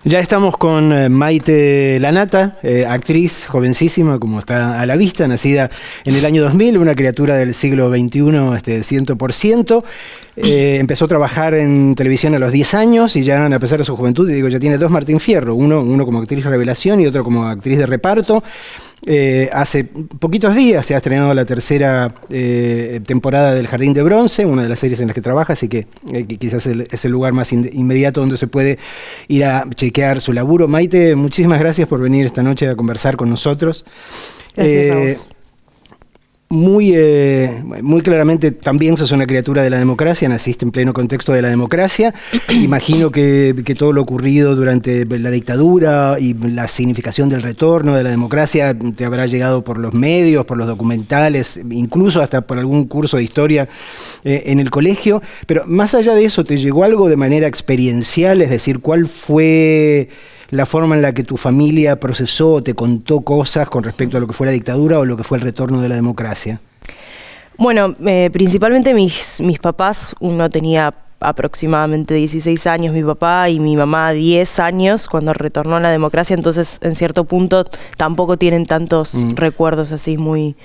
Ya estamos con Maite Lanata, actriz jovencísima, como está a la vista, nacida en el año 2000, una criatura del siglo XXI 100%. Empezó a trabajar en televisión a los 10 años y ya, a pesar de su juventud, ya tiene dos Martín Fierro, uno como actriz revelación y otro como actriz de reparto. Hace poquitos días se ha estrenado la tercera temporada del Jardín de Bronce, una de las series en las que trabaja, así que quizás es el lugar más inmediato donde se puede ir a chequear su laburo. Maite, muchísimas gracias por venir esta noche a conversar con nosotros. Gracias a vos. Muy claramente también sos una criatura de la democracia, naciste en pleno contexto de la democracia. Imagino que todo lo ocurrido durante la dictadura y la significación del retorno de la democracia te habrá llegado por los medios, por los documentales, incluso hasta por algún curso de historia en el colegio. Pero más allá de eso, ¿te llegó algo de manera experiencial? Es decir, ¿cuál fue la forma en la que tu familia procesó, te contó cosas con respecto a lo que fue la dictadura o lo que fue el retorno de la democracia? Bueno, principalmente mis papás, uno tenía aproximadamente 16 años, mi papá, y mi mamá 10 años cuando retornó a la democracia, entonces en cierto punto tampoco tienen tantos recuerdos así muy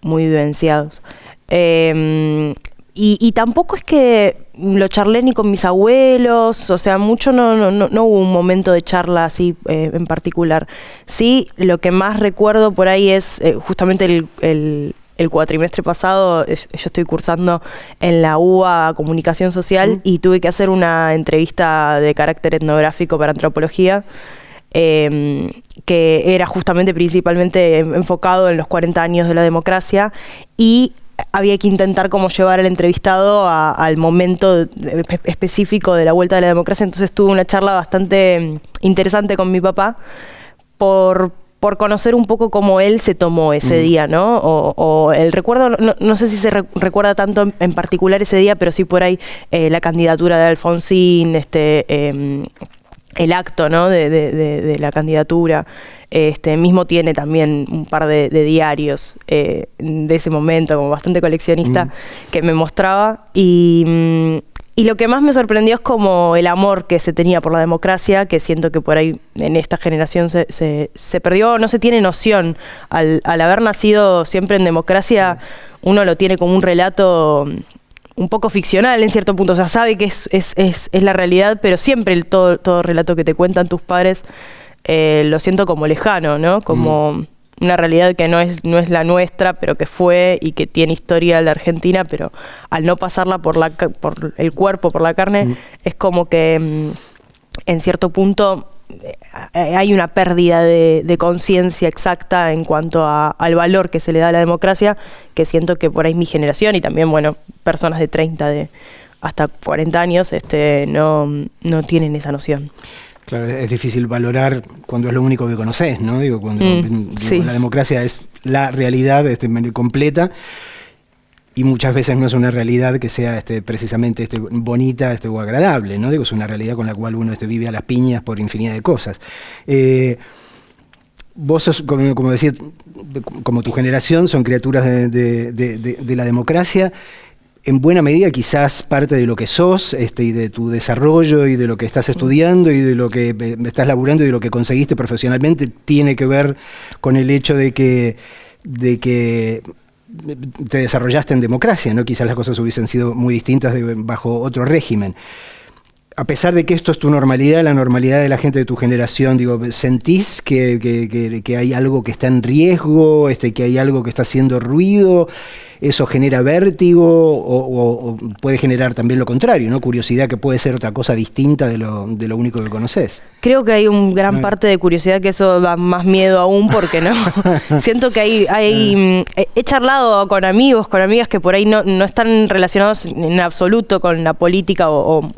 vivenciados. Y tampoco es que lo charlé ni con mis abuelos, o sea, mucho no hubo un momento de charla así en particular. Sí, lo que más recuerdo por ahí es justamente el cuatrimestre pasado, yo estoy cursando en la UBA Comunicación Social y tuve que hacer una entrevista de carácter etnográfico para antropología, que era justamente principalmente enfocado en los 40 años de la democracia, y había que intentar como llevar al entrevistado al momento específico de la vuelta de la democracia. Entonces tuve una charla bastante interesante con mi papá por conocer un poco cómo él se tomó ese día, ¿no? O el recuerdo, no sé si se recuerda tanto en particular ese día, pero sí por ahí la candidatura de Alfonsín, el acto, ¿no? de la candidatura. Mismo tiene también un par de diarios de ese momento, como bastante coleccionista, que me mostraba. Y lo que más me sorprendió es como el amor que se tenía por la democracia, que siento que por ahí en esta generación se perdió, no se tiene noción. Al haber nacido siempre en democracia, uno lo tiene como un relato un poco ficcional en cierto punto, o sea, sabe que es la realidad, pero siempre todo relato que te cuentan tus padres lo siento como lejano, ¿no? Como una realidad que no es la nuestra, pero que fue y que tiene historia la Argentina, pero al no pasarla por el cuerpo, por la carne, es como que en cierto punto hay una pérdida de conciencia exacta en cuanto al valor que se le da a la democracia, que siento que por ahí mi generación y también, bueno, personas de 30 hasta 40 años no tienen esa noción. Claro, es difícil valorar cuando es lo único que conoces, ¿no? Cuando sí. La democracia es la realidad completa, y muchas veces no es una realidad que sea precisamente bonita o agradable, ¿no? Es una realidad con la cual uno vive a las piñas por infinidad de cosas. Vos sos, como decía, como tu generación, son criaturas de la democracia. En buena medida quizás parte de lo que sos y de tu desarrollo y de lo que estás estudiando y de lo que estás laburando y de lo que conseguiste profesionalmente tiene que ver con el hecho de que te desarrollaste en democracia, ¿no? Quizás las cosas hubiesen sido muy distintas bajo otro régimen. A pesar de que esto es tu normalidad, la normalidad de la gente de tu generación, ¿sentís que hay algo que está en riesgo, que hay algo que está haciendo ruido? ¿Eso genera vértigo o puede generar también lo contrario, ¿no? Curiosidad, que puede ser otra cosa distinta de lo único que conoces? Creo que hay un gran parte de curiosidad, que eso da más miedo aún, porque no siento que he charlado con amigos, con amigas que por ahí no están relacionados en absoluto con la política o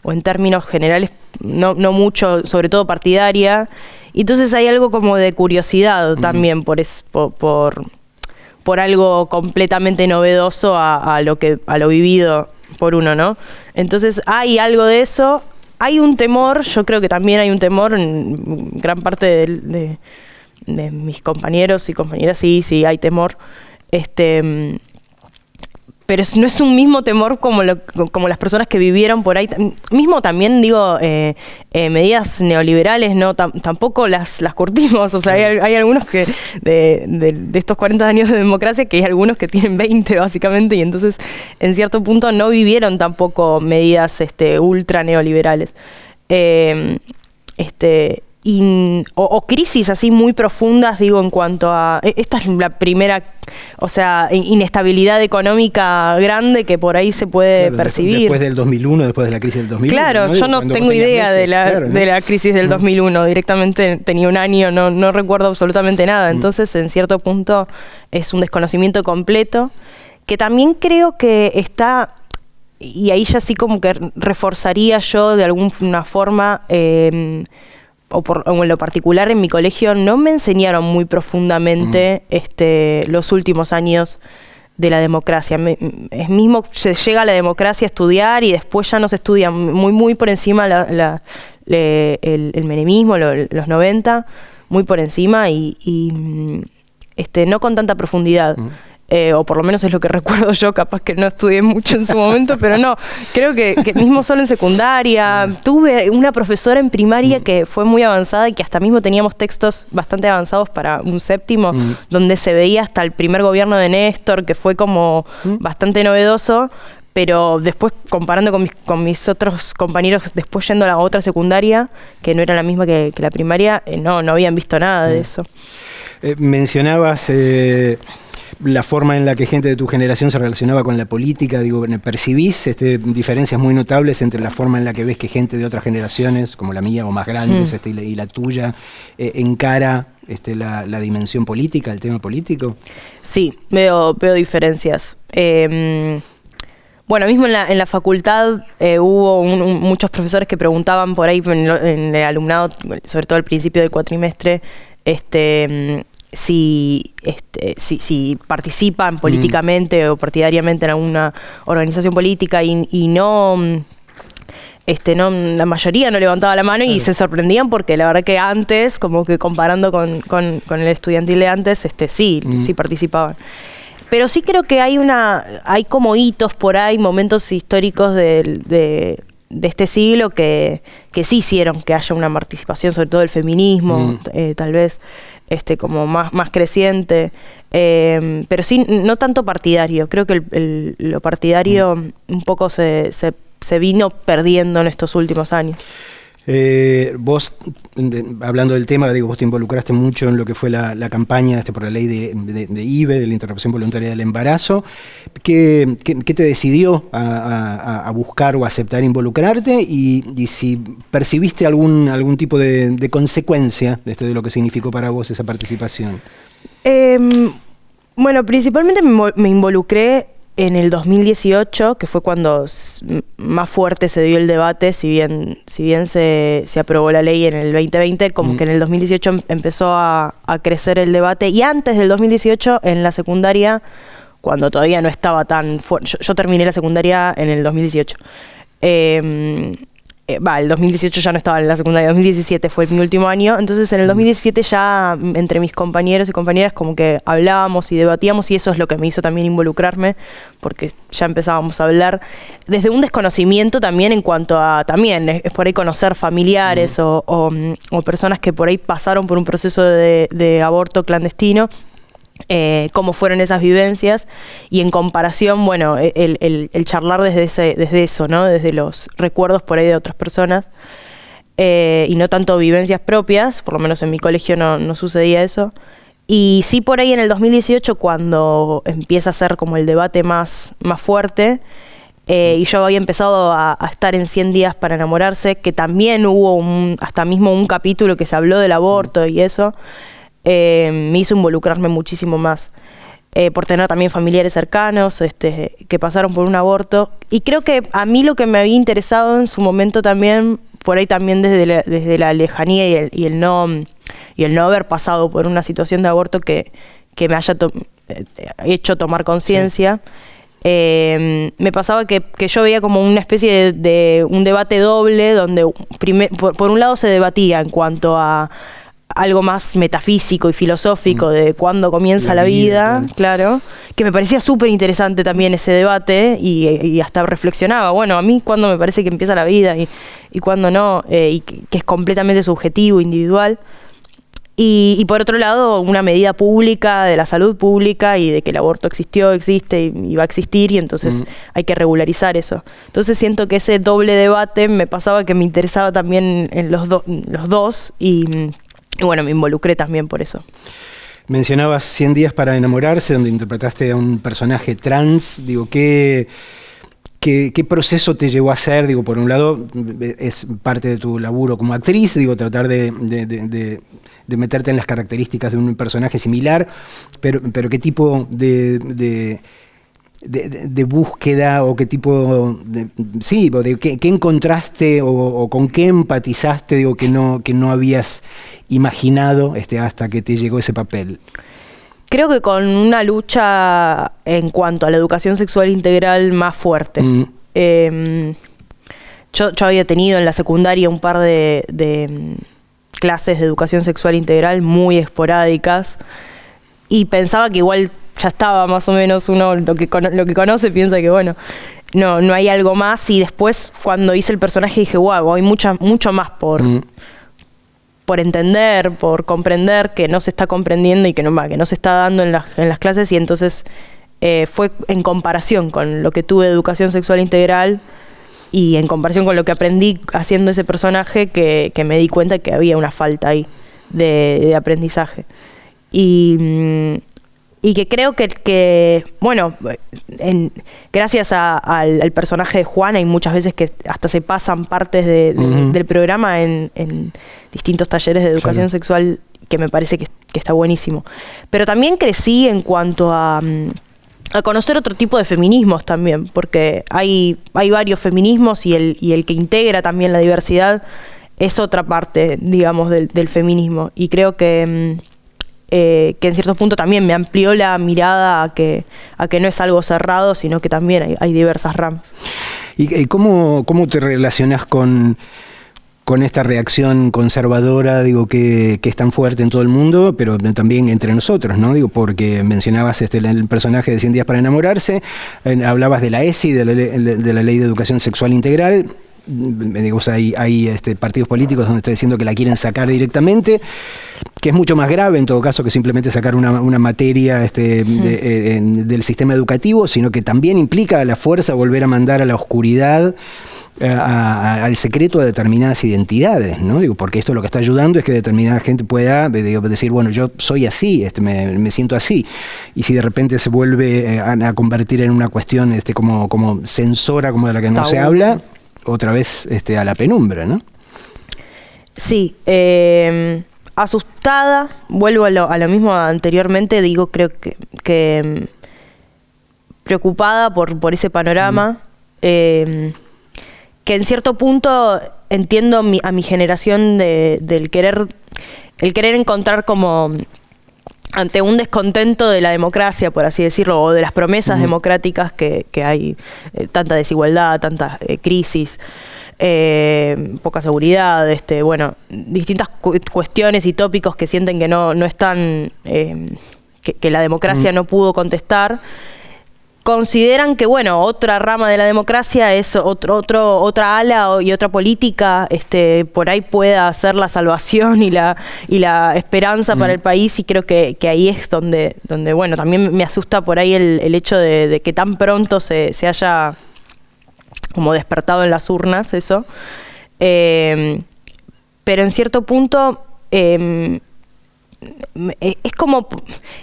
en términos generales, no mucho, sobre todo partidaria. Y entonces hay algo como de curiosidad también por algo completamente novedoso a lo vivido por uno, ¿no? Entonces hay algo de eso. Hay un temor, yo creo que también hay un temor en gran parte de mis compañeros y compañeras, sí hay temor. pero no es un mismo temor como las personas que vivieron por ahí. Mismo también, digo, medidas neoliberales, ¿no? Tampoco las curtimos. O sea, hay algunos que de estos 40 años de democracia, que hay algunos que tienen 20 básicamente, y entonces en cierto punto no vivieron tampoco medidas ultra neoliberales. O crisis así muy profundas, digo, en cuanto a... Esta es la primera, o sea, inestabilidad económica grande que por ahí se puede percibir. Después del 2001, después de la crisis del 2001. Claro, ¿no? Yo no tengo idea de la crisis del 2001. Directamente tenía un año, no recuerdo absolutamente nada. Entonces, en cierto punto, es un desconocimiento completo, que también creo que está... Y ahí ya sí como que reforzaría yo de alguna forma... o en lo particular en mi colegio no me enseñaron muy profundamente los últimos años de la democracia. Es mismo se llega a la democracia a estudiar y después ya no se estudia muy por encima el menemismo, los 90, muy por encima y no con tanta profundidad. O por lo menos es lo que recuerdo yo, capaz que no estudié mucho en su momento, pero no, creo que mismo solo en secundaria, tuve una profesora en primaria que fue muy avanzada y que hasta mismo teníamos textos bastante avanzados para un séptimo, donde se veía hasta el primer gobierno de Néstor, que fue como bastante novedoso, pero después comparando con mis otros compañeros, después yendo a la otra secundaria, que no era la misma que la primaria, no habían visto nada de eso. Mencionabas... la forma en la que gente de tu generación se relacionaba con la política, digo, ¿percibís diferencias muy notables entre la forma en la que ves que gente de otras generaciones, como la mía o más grandes, y la tuya, encara la dimensión política, el tema político? Sí, veo diferencias. Bueno, mismo en la facultad hubo muchos profesores que preguntaban por ahí en el alumnado, sobre todo al principio del cuatrimestre, si participan políticamente o partidariamente en alguna organización política y no, la mayoría no levantaba la mano y se sorprendían porque la verdad que antes, como que comparando con el estudiantil de antes, sí participaban. Pero sí creo que hay como hitos por ahí, momentos históricos de este siglo que sí hicieron que haya una participación, sobre todo el feminismo, tal vez como más creciente, pero sí, no tanto partidario. Creo que lo partidario un poco se vino perdiendo en estos últimos años. Vos, hablando del tema, vos te involucraste mucho en lo que fue la campaña por la ley de IVE, de la interrupción voluntaria del embarazo. ¿Qué te decidió a buscar o aceptar involucrarte? Y si percibiste algún tipo de consecuencia de lo que significó para vos esa participación. Bueno, principalmente me involucré en el 2018, que fue cuando más fuerte se dio el debate, si bien se aprobó la ley en el 2020, como que en el 2018 empezó a crecer el debate, y antes del 2018, en la secundaria, cuando todavía no estaba tan fuerte, yo terminé la secundaria en el 2018. El 2018 ya no estaba en la secundaria, 2017 fue mi último año, entonces en el 2017 ya entre mis compañeros y compañeras como que hablábamos y debatíamos, y eso es lo que me hizo también involucrarme, porque ya empezábamos a hablar desde un desconocimiento también en cuanto a, también es por ahí conocer familiares o personas que por ahí pasaron por un proceso de aborto clandestino, cómo fueron esas vivencias, y en comparación, bueno, el charlar desde eso, ¿no? Desde los recuerdos por ahí de otras personas, y no tanto vivencias propias, por lo menos en mi colegio no sucedía eso. Y sí, por ahí en el 2018, cuando empieza a ser como el debate más fuerte, y yo había empezado a estar en 100 días para enamorarse, que también hubo hasta mismo un capítulo que se habló del aborto y eso, me hizo involucrarme muchísimo más, por tener también familiares cercanos que pasaron por un aborto, y creo que a mí lo que me había interesado en su momento también, por ahí también desde la lejanía y el no haber pasado por una situación de aborto que me haya hecho tomar conciencia, me pasaba que yo veía como una especie de un debate doble, donde por un lado se debatía en cuanto a algo más metafísico y filosófico de cuándo comienza la vida, claro, que me parecía súper interesante también ese debate y hasta reflexionaba, bueno, a mí cuándo me parece que empieza la vida y cuándo no, y que es completamente subjetivo, individual. Y por otro lado, una medida pública de la salud pública y de que el aborto existió, existe y va a existir, y entonces hay que regularizar eso. Entonces siento que ese doble debate me pasaba que me interesaba también en los dos y bueno, me involucré también por eso. Mencionabas 100 días para enamorarse, donde interpretaste a un personaje trans. Digo, ¿qué proceso te llevó a hacer? Digo, por un lado, es parte de tu laburo como actriz, digo, tratar de meterte en las características de un personaje similar, pero ¿qué tipo de búsqueda o qué tipo de qué encontraste o con qué empatizaste, digo, que no habías imaginado hasta que te llegó ese papel? Creo que con una lucha en cuanto a la educación sexual integral más fuerte. Yo había tenido en la secundaria un par de clases de educación sexual integral muy esporádicas y pensaba que igual ya estaba más o menos, uno lo que conoce piensa que bueno, no hay algo más, y después cuando hice el personaje dije, wow, hay mucho más por entender, por comprender, que no se está comprendiendo y que no se está dando en las clases, y entonces fue en comparación con lo que tuve de educación sexual integral y en comparación con lo que aprendí haciendo ese personaje que me di cuenta que había una falta ahí de aprendizaje. Y que creo que bueno, gracias al personaje de Juana, y muchas veces que hasta se pasan partes del programa en distintos talleres de educación sexual, que me parece que está buenísimo. Pero también crecí en cuanto a conocer otro tipo de feminismos también, porque hay varios feminismos y el que integra también la diversidad es otra parte, digamos, del feminismo. Y creo que en cierto punto también me amplió la mirada a que no es algo cerrado, sino que también hay diversas ramas. ¿Y cómo te relacionas con esta reacción conservadora, digo, que es tan fuerte en todo el mundo, pero también entre nosotros, ¿no? Digo, porque mencionabas el personaje de 100 días para enamorarse, hablabas de la ESI, de la Ley de Educación Sexual Integral. Digo, hay partidos políticos donde está diciendo que la quieren sacar directamente, que es mucho más grave en todo caso que simplemente sacar una materia del sistema educativo, sino que también implica a la fuerza volver a mandar a la oscuridad, al secreto de determinadas identidades, ¿no? Digo, porque esto lo que está ayudando es que determinada gente pueda decir, bueno, yo soy así, me siento así, y si de repente se vuelve a convertir en una cuestión como censora, como de la que no se habla, otra vez a la penumbra, ¿no? Sí, asustada, vuelvo a lo mismo anteriormente, digo, creo que preocupada por ese panorama, que en cierto punto entiendo a mi generación del querer encontrar como ante un descontento de la democracia, por así decirlo, o de las promesas democráticas que hay, tanta desigualdad, tanta crisis, poca seguridad, bueno, distintas cuestiones y tópicos que sienten que no están, que la democracia no pudo contestar. Consideran que, bueno, otra rama de la democracia es otra ala y otra política, por ahí pueda ser la salvación y la esperanza para el país, y creo que ahí es donde bueno, también me asusta por ahí el hecho de que tan pronto se haya como despertado en las urnas eso. Pero en cierto punto es como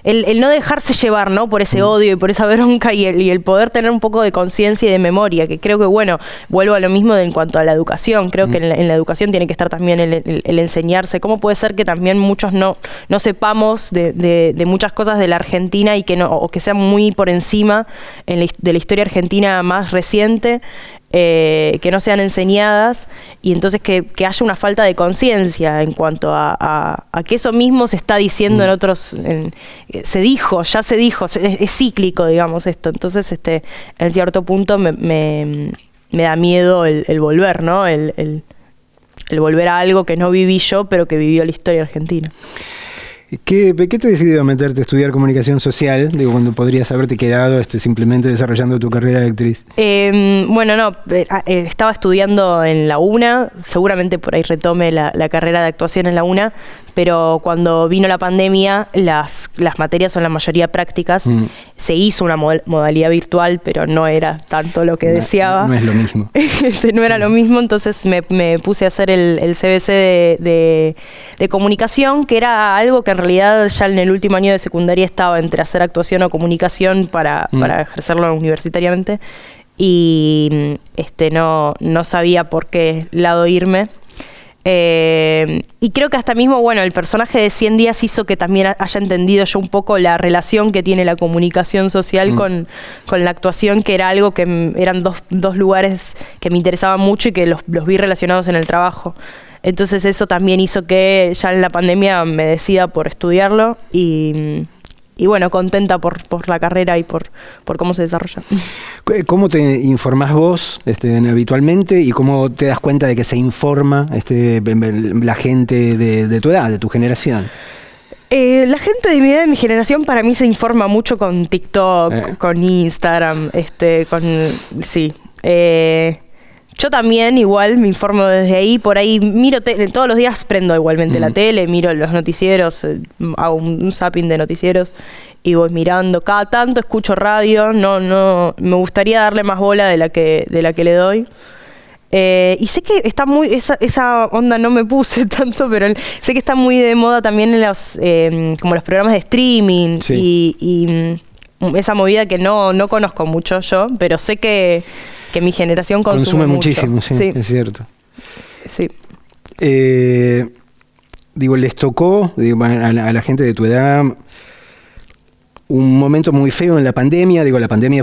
el no dejarse llevar, ¿no?, por ese odio y por esa bronca, y el poder tener un poco de conciencia y de memoria, que creo que, bueno, vuelvo a lo mismo en cuanto a la educación. Creo que en la educación tiene que estar también el enseñarse. ¿Cómo puede ser que también muchos no sepamos de muchas cosas de la Argentina y o que sean muy por encima de la historia argentina más reciente? Que no sean enseñadas, y entonces que haya una falta de conciencia en cuanto a que eso mismo se está diciendo en otros, ya se dijo, es cíclico, digamos, esto. Entonces, en cierto punto me da miedo el volver, ¿no? El el volver a algo que no viví yo, pero que vivió la historia argentina. ¿Qué te decidió a meterte a estudiar comunicación social? Digo, cuando podrías haberte quedado simplemente desarrollando tu carrera de actriz. Estaba estudiando en la UNA, seguramente por ahí retome la carrera de actuación en la UNA, pero cuando vino la pandemia, las materias son la mayoría prácticas. Se hizo una modalidad virtual, pero no era tanto lo que deseaba. No es lo mismo. No era lo mismo, entonces me puse a hacer el CBC de comunicación, que era algo que en realidad ya en el último año de secundaria estaba entre hacer actuación o comunicación para ejercerlo universitariamente, y no sabía por qué lado irme. Y creo que hasta mismo, el personaje de 100 días hizo que también haya entendido yo un poco la relación que tiene la comunicación social con la actuación, que era algo que eran dos lugares que me interesaban mucho y que los vi relacionados en el trabajo. Entonces eso también hizo que ya en la pandemia me decida por estudiarlo y contenta por la carrera y por cómo se desarrolla. ¿Cómo te informás vos habitualmente y cómo te das cuenta de que se informa la gente de tu edad, de tu generación? La gente de mi edad, de mi generación, para mí se informa mucho con TikTok, con Instagram, sí. Yo también igual me informo desde ahí, por ahí miro todos los días prendo igualmente la tele, miro los noticieros, hago un zapping de noticieros y voy mirando. Cada tanto escucho radio, no me gustaría darle más bola de la que le doy. Y sé que está muy, esa onda no me puse tanto, pero sé que está muy de moda también en como los programas de streaming. Sí. y esa movida que no conozco mucho yo, pero sé que mi generación consume muchísimo, sí, es cierto. Sí. Les tocó a la gente de tu edad un momento muy feo en la pandemia. La pandemia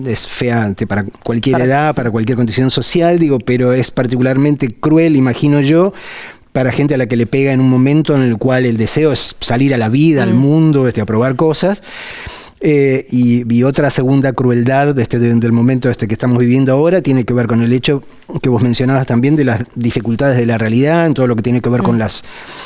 es fea para cualquier edad, para cualquier condición social, pero es particularmente cruel, imagino yo, para gente a la que le pega en un momento en el cual el deseo es salir a la vida, al mundo, a probar cosas. Y otra segunda crueldad del momento que estamos viviendo ahora tiene que ver con el hecho que vos mencionabas también de las dificultades de la realidad, en todo lo que tiene que ver con los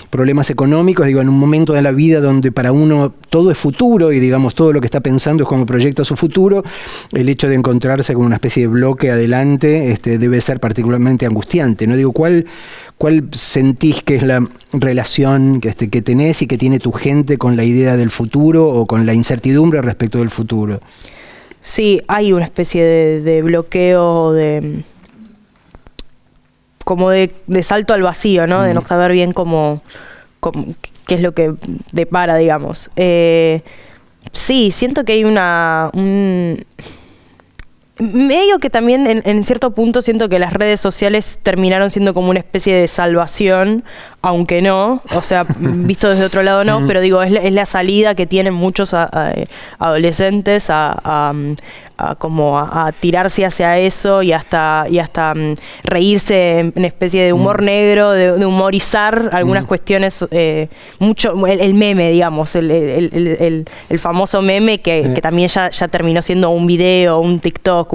problemas económicos. En un momento de la vida donde para uno todo es futuro y todo lo que está pensando es cómo proyecta su futuro, el hecho de encontrarse con una especie de bloque adelante debe ser particularmente angustiante, ¿no? ¿Cuál sentís que es la relación que tenés y que tiene tu gente con la idea del futuro o con la incertidumbre respecto del futuro? Sí, hay una especie de bloqueo, como de salto al vacío, ¿no? De no saber bien qué es lo que depara, digamos. Sí, siento que hay medio que también en cierto punto siento que las redes sociales terminaron siendo como una especie de salvación, aunque no, o sea, visto desde otro lado no, pero es la salida que tienen muchos adolescentes a tirarse hacia eso y hasta reírse en especie de humor negro, de humorizar algunas cuestiones, mucho el meme, digamos, el famoso meme que también ya terminó siendo un video, un TikTok,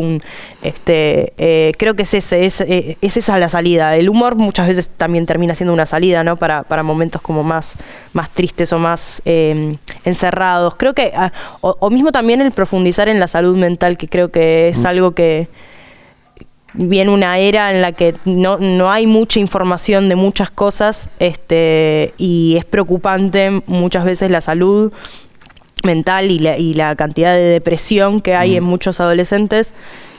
creo que es esa la salida. El humor muchas veces también termina siendo una salida, ¿no? Para momentos como más tristes o más encerrados. Creo que, o mismo también el profundizar en la salud mental, que creo que es algo que viene una era en la que no hay mucha información de muchas cosas, y es preocupante muchas veces la salud mental y la cantidad de depresión que hay en muchos adolescentes,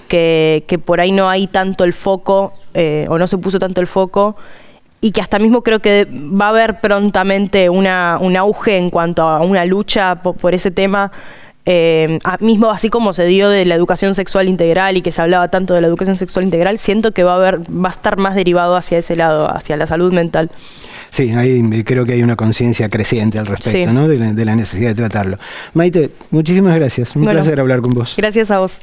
que por ahí no hay tanto el foco, o no se puso tanto el foco, y que hasta mismo creo que va a haber prontamente un auge en cuanto a una lucha por ese tema, mismo así como se dio de la educación sexual integral y que se hablaba tanto de la educación sexual integral, siento que va a estar más derivado hacia ese lado, hacia la salud mental. Sí, creo que hay una conciencia creciente al respecto, ¿no? de la necesidad de tratarlo. Maite, muchísimas gracias. Un placer hablar con vos. Gracias a vos.